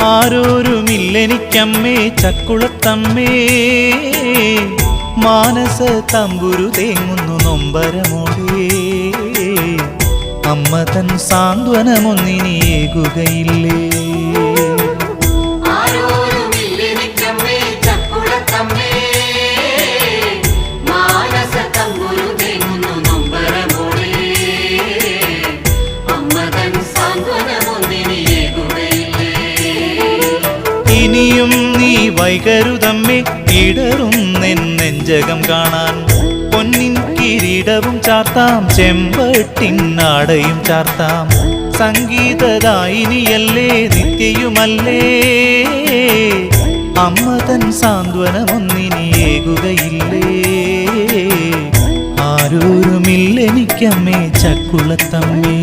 ആരോരുമില്ലെനിക്കമ്മേ ചക്കുളത്തമ്മേ മാനസ തമ്പുരു തേങ്ങുന്നു നൊമ്പരമോടേ അമ്മ തൻ സാന്ത്വനമൊന്നിനിയേകുകയില്ലേ ഇനിയും നീ വൈകരുതമ്മേ ഇടറും നെഞ്ചകം കാണാൻ പൊന്നിൻ കിരീടവും ചാർത്താം ചെമ്പട്ടിനാടയും ചാർത്താം സംഗീതദായിനിയല്ലേ നിത്യയുമല്ലേ അമ്മ തൻ സാന്ത്വനമൊന്നിനിയേകുകയില്ലേ ആരോരുമില്ലെനിക്കമ്മേ ചക്കുളത്തമ്മേ